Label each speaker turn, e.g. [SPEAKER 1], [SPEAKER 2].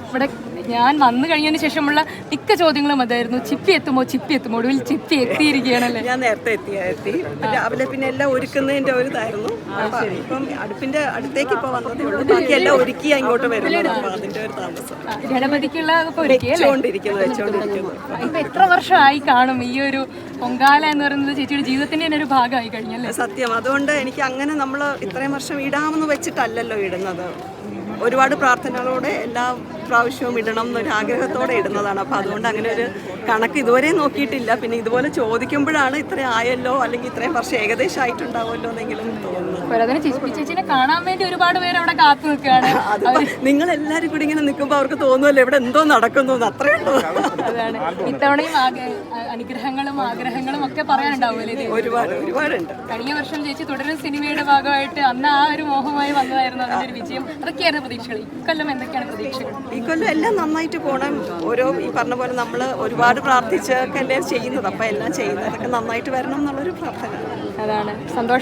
[SPEAKER 1] ഇവിടെ ഞാൻ വന്നു കഴിഞ്ഞതിന് ശേഷമുള്ള മിക്ക ചോദ്യങ്ങളും അതായിരുന്നു, ചിപ്പി എത്തുമോ ഒടുവിൽ ചിപ്പി എത്തിയിരിക്കുകയാണല്ലേ?
[SPEAKER 2] ഞാൻ നേരത്തെ എത്തി രാവിലെ പിന്നെ എല്ലാം ഒരുക്കുന്നതിന്റെ ഒരു ഇതായിരുന്നു. ഇപ്പം അടുപ്പിന്റെ അടുത്തേക്ക് ഇപ്പൊ വന്നതേ ഉള്ളൂ. ബാക്കി എല്ലാം ഒരുക്കി അങ്ങോട്ട് വരുന്നത്. അപ്പൊ അതിന്റെ ഒരു താമസം.
[SPEAKER 1] ഗണപതിക്കുള്ള
[SPEAKER 2] വെച്ചോണ്ടിരിക്കുന്നു.
[SPEAKER 1] ഇപ്പൊ എത്ര വർഷമായി കാണും ഈ ഒരു പൊങ്കാല എന്ന് പറയുന്നത്? ചേച്ചിയുടെ ജീവിതത്തിന്റെ തന്നെ ഒരു ഭാഗമായി കഴിഞ്ഞല്ലേ?
[SPEAKER 2] സത്യം. അതുകൊണ്ട് എനിക്ക് അങ്ങനെ നമ്മൾ ഇത്രയും വർഷം ഇടാമെന്ന് വെച്ചിട്ടല്ലല്ലോ ഇടുന്നത്. ഒരുപാട് പ്രാർത്ഥനകളോടെ എല്ലാ പ്രാവശ്യവും ഇടണം എന്നൊരു ആഗ്രഹത്തോടെ ഇടുന്നതാണ്. അപ്പോൾ അതുകൊണ്ട് അങ്ങനെ ഒരു കണക്ക് ഇതുവരെ നോക്കിയിട്ടില്ല. പിന്നെ ഇതുപോലെ ചോദിക്കുമ്പോഴാണ് ഇത്രയും ആയല്ലോ, അല്ലെങ്കിൽ ഇത്രയും വർഷം ഏകദേശം ആയിട്ടുണ്ടാവുമല്ലോ എന്നെങ്കിലും തോന്നുന്നു.
[SPEAKER 1] ചേച്ചിനെ കാണാൻ വേണ്ടി ഒരുപാട് പേര് അവിടെ കാത്തു നിൽക്കുകയാണ്.
[SPEAKER 2] നിങ്ങൾ എല്ലാവരും കൂടി ഇങ്ങനെ നിൽക്കുമ്പോൾ അവർക്ക് തോന്നുമല്ലോ ഇവിടെ എന്തോ നടക്കുന്നു, അത്രേ ഉള്ളൂ.
[SPEAKER 1] അതാണ്. ഇത്തവണയും അനുഗ്രഹങ്ങളും ആഗ്രഹങ്ങളും ഒക്കെ പറയാനുണ്ടാവുമല്ലേ?
[SPEAKER 2] ഒരുപാടുണ്ട്.
[SPEAKER 1] കഴിഞ്ഞ വർഷം ചേച്ചി തുടരും സിനിമയുടെ ഭാഗമായിട്ട് അന്ന് ആ ഒരു മോഹമായി വന്നതായിരുന്നു അതിന്റെ ഒരു വിജയം. അതൊക്കെയായിരുന്നു പ്രതീക്ഷകൾ. ഇക്കൊല്ലം എന്തൊക്കെയാണ് പ്രതീക്ഷകൾ?
[SPEAKER 2] ഈ കൊല്ലം എല്ലാം നന്നായിട്ട് പോകണം. ഓരോ ഈ പറഞ്ഞ പോലെ നമ്മൾ ഒരുപാട് പ്രാർത്ഥിച്ചൊക്കെ അല്ലേ ചെയ്യുന്നത്. അപ്പം എല്ലാം ചെയ്യുന്നതൊക്കെ നന്നായിട്ട് വരണം എന്നുള്ളൊരു പ്രാർത്ഥന.
[SPEAKER 1] അതാണ് സന്തോഷം.